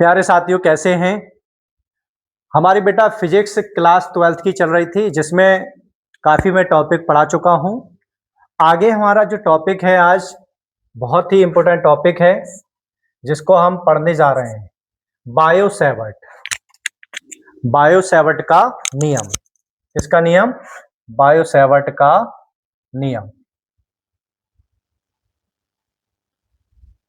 प्यारे साथियों, कैसे हैं? हमारी बेटा फिजिक्स क्लास 12th की चल रही थी, जिसमें काफ़ी मैं टॉपिक पढ़ा चुका हूँ। आगे हमारा जो टॉपिक है आज, बहुत ही इम्पोर्टेंट टॉपिक है, जिसको हम पढ़ने जा रहे हैं। बायो-सैवर्ट का नियम। किसका नियम? बायो-सैवर्ट का नियम।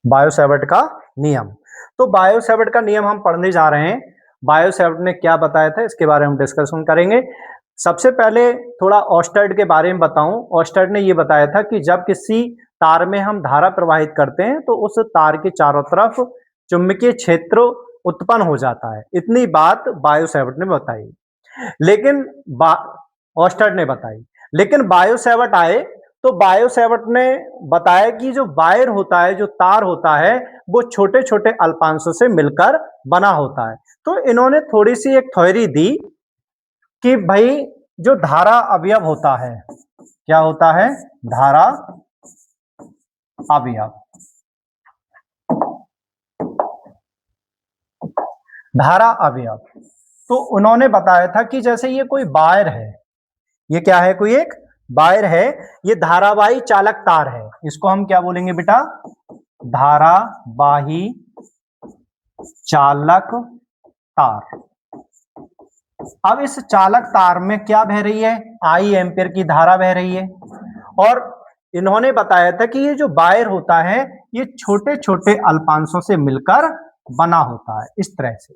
बायो-सैवर्ट का नियम। तो बायो-सैवर्ट का नियम हम पढ़ने जा रहे हैं। बायो-सैवर्ट ने क्या बताया था, इसके बारे में डिस्कशन करेंगे। सबसे पहले थोड़ा ऑर्स्टेड के बारे में बताऊं। ऑर्स्टेड ने ये बताया था कि जब किसी तार में हम धारा प्रवाहित करते हैं तो उस तार के चारों तरफ चुंबकीय क्षेत्र उत्पन्न हो जाता है। इतनी बात बायो-सैवर्ट ने बताई, लेकिन ऑर्स्टेड ने बताई। लेकिन बायो-सैवर्ट आए तो बायो-सैवर्ट ने बताया कि जो वायर होता है, जो तार होता है, वो छोटे-छोटे अल्पांशों से मिलकर बना होता है। तो इन्होंने थोड़ी सी एक थ्योरी दी कि भाई जो धारा अवयव होता है, क्या होता है? धारा अवयव। धारा अवयव। तो उन्होंने बताया था कि जैसे ये कोई वायर है, ये क्या है? कोई एक वायर है, ये धारावाही चालक तार है। इसको हम क्या बोलेंगे बेटा? धारावाही चालक तार। अब इस चालक तार में क्या बह रही है? I एम्पियर की धारा बह रही है। और इन्होंने बताया था कि ये जो वायर होता है, ये छोटे छोटे अल्पांशों से मिलकर बना होता है। इस तरह से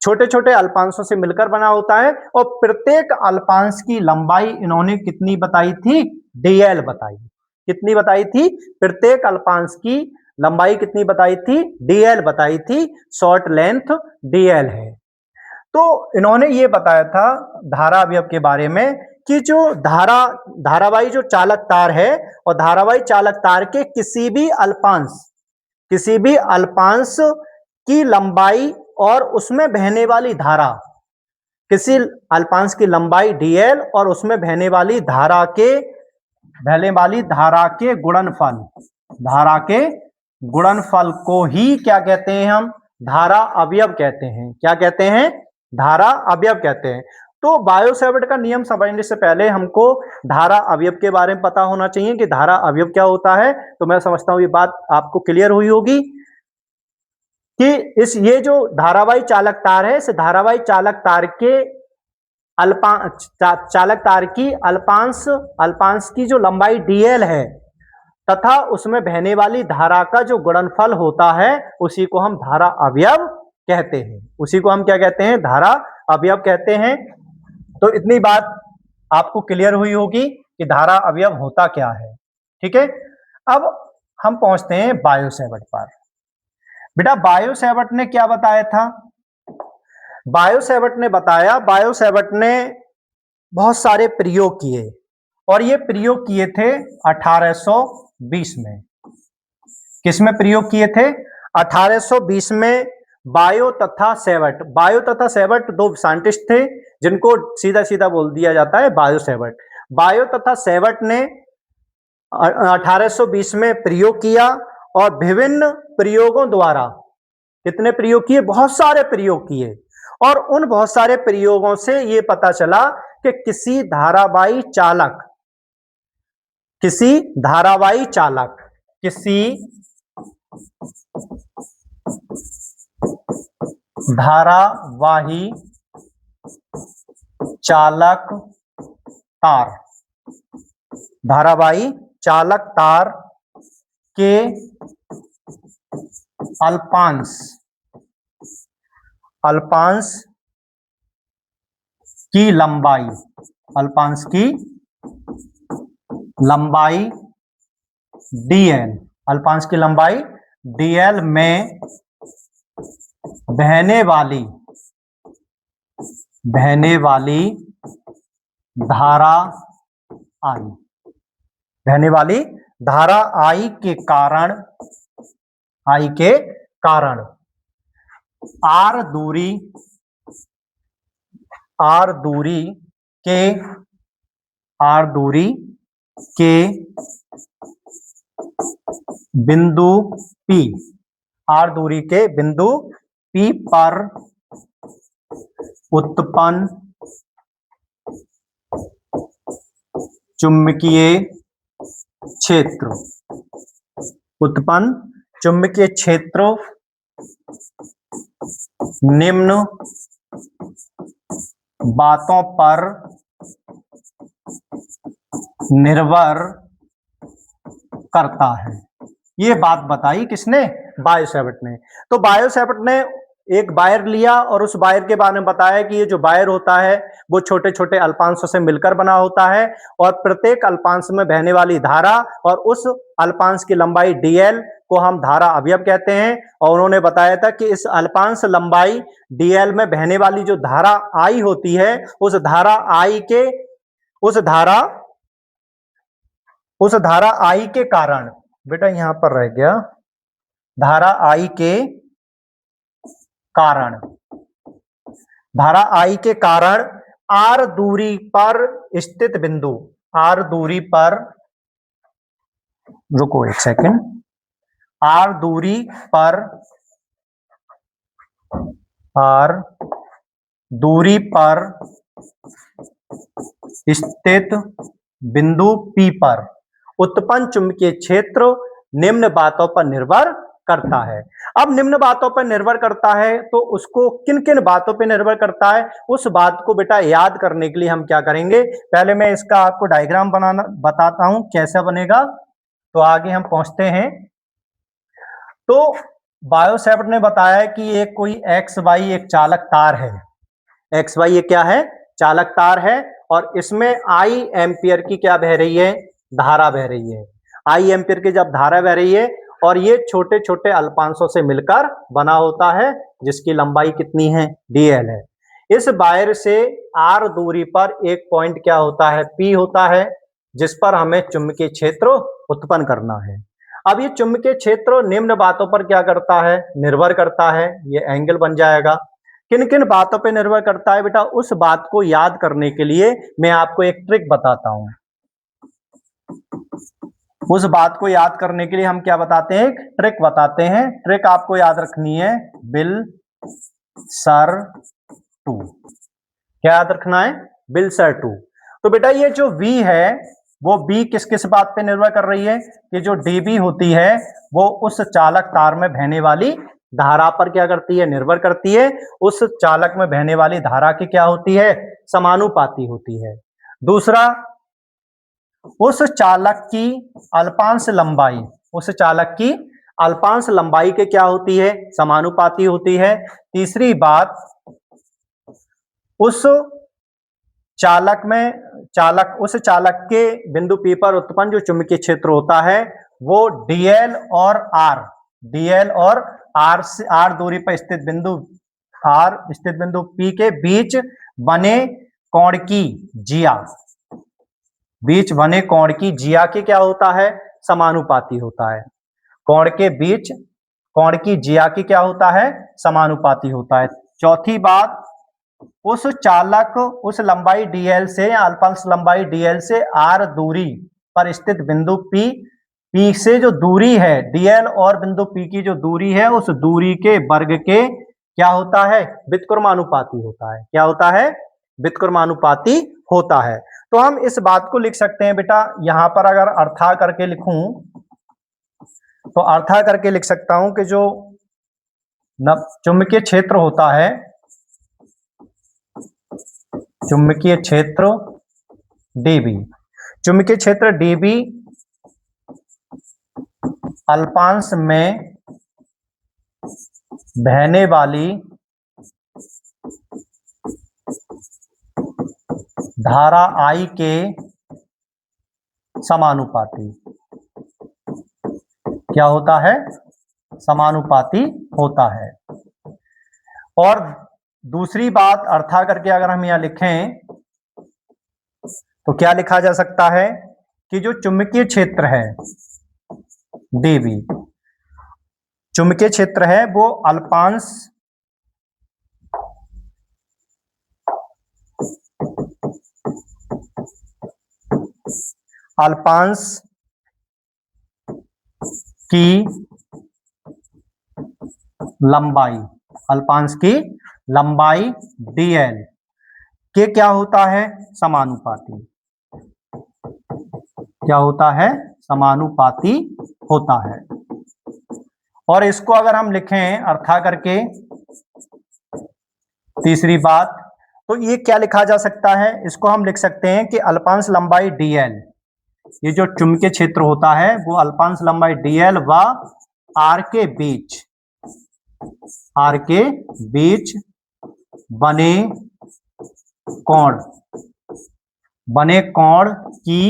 छोटे छोटे अल्पांशों से मिलकर बना होता है, और प्रत्येक अल्पांश की लंबाई इन्होंने कितनी बताई थी? dl बताई। कितनी बताई थी? प्रत्येक अल्पांश की लंबाई कितनी बताई थी? dl बताई थी। शॉर्ट लेंथ dl है। तो इन्होंने ये बताया था धारा अवयव के बारे में कि जो धारावाही जो चालक तार है, और धारावाही चालक तार के किसी भी अल्पांश की लंबाई और उसमें बहने वाली धारा, किसी अल्पांश की लंबाई dl और उसमें बहने वाली धारा के गुणनफल को ही क्या कहते हैं? हम धारा अवयव कहते हैं। क्या कहते हैं? धारा अवयव कहते हैं। तो बायो-सैवर्ट का नियम समझने से पहले हमको धारा अवयव के बारे में पता होना चाहिए कि धारा अवयव क्या होता है। तो मैं समझता हूं ये बात आपको क्लियर हुई होगी कि ये जो धारावाही चालक तार है, इस धारावाही चालक तार के अल्पांश की जो लंबाई dl है, तथा उसमें बहने वाली धारा का जो गुणनफल होता है, उसी को हम धारा अवयव कहते हैं। उसी को हम क्या कहते हैं? धारा अवयव कहते हैं। तो इतनी बात आपको क्लियर हुई होगी कि धारा अवयव होता क्या है। ठीक है, अब हम पहुंचते हैं बायो-सैवर्ट पर। बेटा बायो-सैवर्ट ने क्या बताया था? बायो-सैवर्ट ने बहुत सारे प्रयोग किए, और ये प्रयोग किए थे 1820 में। किसमें प्रयोग किए थे? 1820 में। बायो तथा सैवर्ट दो साइंटिस्ट थे, जिनको सीधा सीधा बोल दिया जाता है बायो-सैवर्ट। बायो तथा सैवर्ट ने 1820 में प्रयोग किया, और विभिन्न प्रयोगों द्वारा, कितने प्रयोग किए? बहुत सारे प्रयोग किए। और उन बहुत सारे प्रयोगों से यह पता चला कि किसी धारावाही चालक तार के अल्पांश की लंबाई dl में बहने वाली धारा I के कारण r दूरी के बिंदु P पर उत्पन्न चुंबकीय क्षेत्र, उत्पन्न चुंबकीय क्षेत्र निम्न बातों पर निर्भर करता है। ये बात बताई किसने? बायो-सैवर्ट ने। तो बायो-सैवर्ट ने एक वायर लिया और उस वायर के बारे में बताया कि ये जो वायर होता है वो छोटे छोटे अल्पांशों से मिलकर बना होता है और प्रत्येक अल्पांश में बहने वाली धारा और उस अल्पांश की लंबाई dl को हम धारा अवयव कहते हैं। और उन्होंने बताया था कि इस अल्पांश लंबाई dl में बहने वाली जो धारा I होती है उस धारा I के कारण, बेटा यहां पर रह गया, धारा I के कारण, धारा I के कारण r दूरी पर स्थित बिंदु, r दूरी पर, रुको एक सेकंड, r दूरी पर स्थित बिंदु P पर उत्पन्न चुंबकीय क्षेत्र निम्न बातों पर निर्भर करता है। अब निम्न बातों पर निर्भर करता है तो उसको किन किन बातों पर निर्भर करता है उस बात को बेटा याद करने के लिए हम क्या करेंगे, पहले मैं इसका आपको डायग्राम बनाना बताता हूं कैसा बनेगा, तो आगे हम पहुंचते हैं। तो बायो-सैवर्ट ने बताया कि ये कोई XY एक चालक तार है, XY ये क्या है? चालक तार है और इसमें I एम्पियर की क्या बह रही है? धारा बह रही है। I एम्पियर की जब धारा बह रही है और ये छोटे छोटे अल्पांशों से मिलकर बना होता है जिसकी लंबाई कितनी है? dl है। इस वायर से r दूरी पर एक पॉइंट क्या होता है? P होता है, जिस पर हमें चुंबकीय क्षेत्र उत्पन्न करना है। अब ये चुंबकीय क्षेत्र निम्न बातों पर क्या करता है? निर्भर करता है। ये एंगल बन जाएगा। किन किन बातों पर निर्भर करता है बेटा? उस बात को याद करने के लिए मैं आपको एक ट्रिक बताता हूं। उस बात को याद करने के लिए हम क्या बताते हैं? एक ट्रिक बताते हैं। ट्रिक आपको याद रखनी है, बिल-सर टू। क्या याद रखना है? बिल-सर टू। तो बेटा ये जो V है वो B किस किस बात पे निर्भर कर रही है? कि जो dB होती है वो उस चालक तार में बहने वाली धारा पर क्या करती है? निर्भर करती है। उस चालक में बहने वाली धारा की क्या होती है? समानुपाती होती है। दूसरा, उस चालक की अल्पांश लंबाई, उस चालक की अल्पांश लंबाई के क्या होती है? समानुपाती होती है। तीसरी बात, उस चालक चालक के बिंदु P पर उत्पन्न जो चुंबकीय क्षेत्र होता है वो dl और r से r दूरी पर स्थित बिंदु P के बीच बने कोण की जिया, बीच बने कोण की जिया के क्या होता है? समानुपाती होता है। कोण के बीच कोण की जिया की क्या होता है? समानुपाती होता है। चौथी बात, उस चालक उस लंबाई dl से या अल्पांश लंबाई dl से r दूरी पर स्थित बिंदु P से जो दूरी है, dl और बिंदु P की जो दूरी है उस दूरी के वर्ग के क्या होता है? व्युत्क्रमानुपाती होता है। क्या होता है? व्युत्क्रमानुपाती होता है। तो हम इस बात को लिख सकते हैं बेटा, यहां पर अगर अर्था करके लिखूं तो अर्था करके लिख सकता हूं कि जो चुंबकीय क्षेत्र होता है, चुंबकीय क्षेत्र dB, चुंबकीय क्षेत्र dB अल्पांश में बहने वाली धारा I के समानुपाती क्या होता है? समानुपाती होता है। और दूसरी बात अर्था करके अगर हम यहां लिखें तो क्या लिखा जा सकता है कि जो चुंबकीय क्षेत्र है dB, चुंबकीय क्षेत्र है वो अल्पांश की लंबाई, अल्पांश की लंबाई dl के क्या होता है, समानुपाती। क्या होता है, समानुपाती होता है। और इसको अगर हम लिखें अर्था करके, तीसरी बात, तो ये क्या लिखा जा सकता है, इसको हम लिख सकते हैं कि अल्पांश लंबाई dl, ये जो चुंबकीय क्षेत्र होता है वो अल्पांश लंबाई dl व r के बीच बने कोण की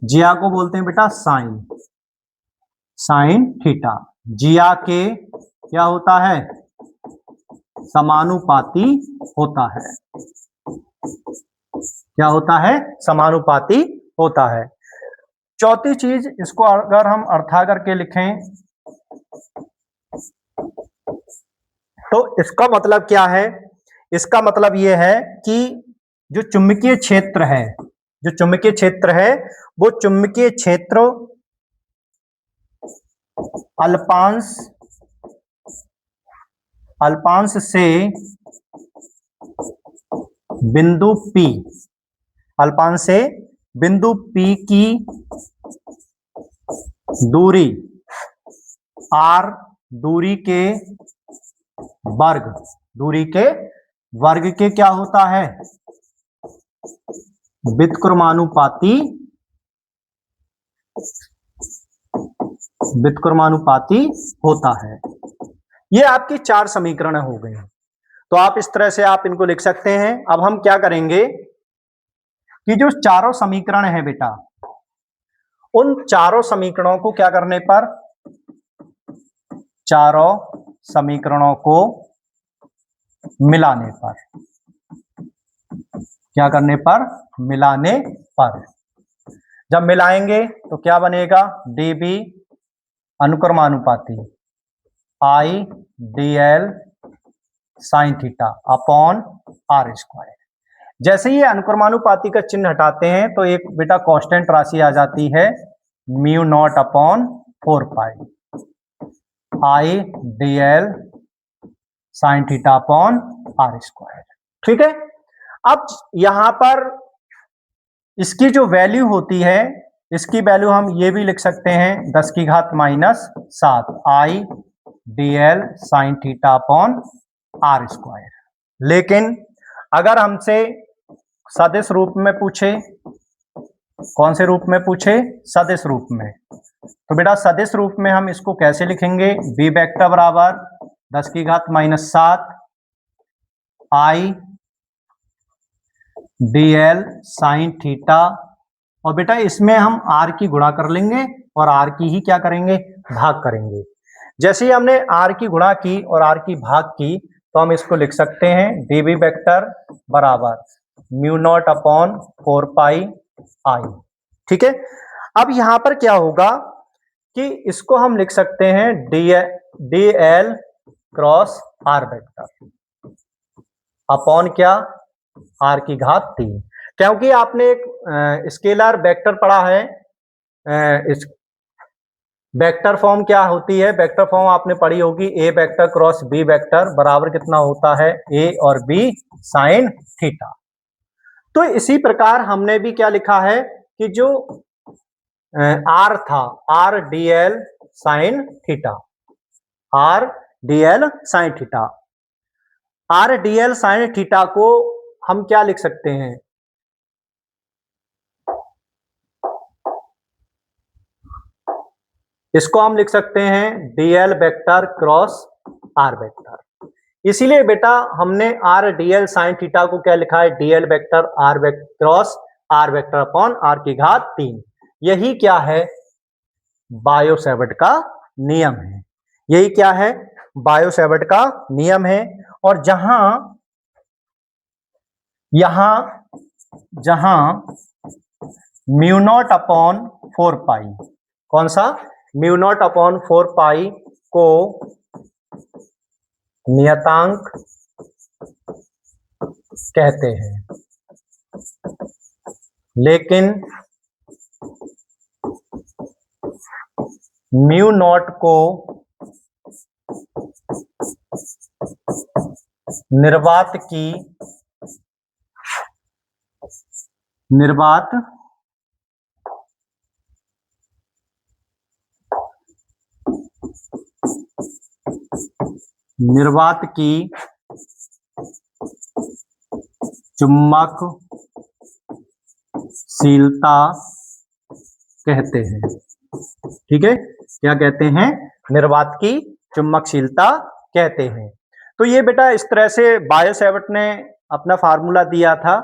जिया को बोलते हैं बेटा साइन थीटा। जिया के क्या होता है, समानुपाती होता है। क्या होता है, समानुपाती होता है। चौथी चीज, इसको अगर हम अर्था करके लिखें तो इसका मतलब क्या है, इसका मतलब यह है कि जो चुंबकीय क्षेत्र है, वो चुंबकीय क्षेत्र अल्पांश से बिंदु P की दूरी r दूरी के वर्ग के क्या होता है, व्युत्क्रमानुपाती होता है। ये आपकी 4 समीकरण हो गए। तो आप इस तरह से आप इनको लिख सकते हैं। अब हम क्या करेंगे कि जो चारों समीकरण है बेटा, उन चारों समीकरणों को क्या करने पर, चारों समीकरणों को मिलाने पर, क्या करने पर, मिलाने पर, जब मिलाएंगे तो क्या बनेगा, dB अनुक्रमानुपाती I dl sine theta upon r square. जैसे ही अनुक्रमानुपाती का चिन्ह हटाते हैं तो एक बेटा कांस्टेंट राशि आ जाती है, mu naught upon 4 pi I dl sine theta upon r square. ठीक है। अब यहां पर इसकी जो वैल्यू होती है, इसकी वैल्यू हम ये भी लिख सकते हैं 10 की घात -7 I dl sine theta upon r square. लेकिन अगर हमसे सदिश रूप में पूछे, कौन से रूप में पूछे, सदिश रूप में, तो बेटा सदिश रूप में हम इसको कैसे लिखेंगे, b वेक्टर बराबर 10 की घात -7 I dl साइन थीटा, और बेटा इसमें हम r की गुणा कर लेंगे और r की ही क्या करेंगे, भाग करेंगे। जैसे ही हमने r की गुणा की और r की भाग की तो हम इसको लिख सकते हैं db वेक्टर बराबर mu naught upon 4 pi I। ठीक है। अब यहां पर क्या होगा कि इसको हम लिख सकते हैं dl cross r vector upon क्या, r की घात 3, क्योंकि आपने एक स्केलर वेक्टर पढ़ा है। इस वेक्टर फॉर्म क्या होती है, वेक्टर फॉर्म आपने पढ़ी होगी, a vector cross b vector बराबर कितना होता है, a और b साइन थीटा। तो इसी प्रकार हमने भी क्या लिखा है कि जो r था, r dl sine theta, r dl sine theta, r dl sine theta को हम क्या लिख सकते हैं, इसको हम लिख सकते हैं dl vector cross r vector. इसीलिए बेटा हमने r dl साइन थीटा को क्या लिखा है, dl vector r cross r vector upon r की घात 3। यही क्या है, बायो सेवर्ट का नियम है। यही क्या है, बायो सेवर्ट का नियम है। और जहां म्यू नॉट अपॉन 4 पाई, कौन सा, म्यू नॉट अपॉन 4 पाई को नियतांक कहते हैं, लेकिन म्यू नॉट को निर्वात की चुंबकशीलता कहते हैं। ठीक है, क्या कहते हैं? निर्वात की चुंबकशीलता कहते हैं। तो ये बेटा इस तरह से बायो सैवर्ट ने अपना फार्मूला दिया था,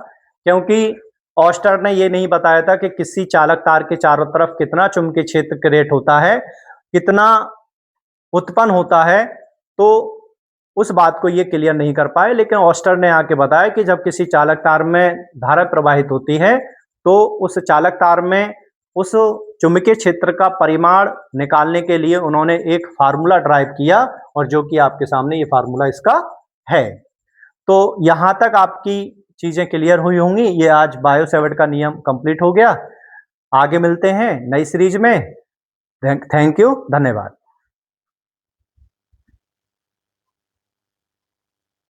क्योंकि ऑस्टर ने ये नहीं बताया था कि किसी चालक तार के चारों तरफ कितना चुंबकीय क्षेत्र क्रिएट होता है, कितना उत्पन्न होता है, तो उस बात को ये क्लियर नहीं कर पाए। लेकिन ऑस्टर ने आके बताया कि जब किसी चालक तार में धारा प्रवाहित होती है तो उस चालक तार में उस चुंबकीय क्षेत्र का परिमाण निकालने के लिए उन्होंने एक फार्मूला ड्राइव किया, और जो कि आपके सामने ये फार्मूला इसका है। तो यहां तक आपकी चीजें क्लियर हुई होंगी। ये आज बायो सैवर्ट का नियम कंप्लीट हो गया। आगे मिलते हैं नई सीरीज में। थैंक यू, धन्यवाद।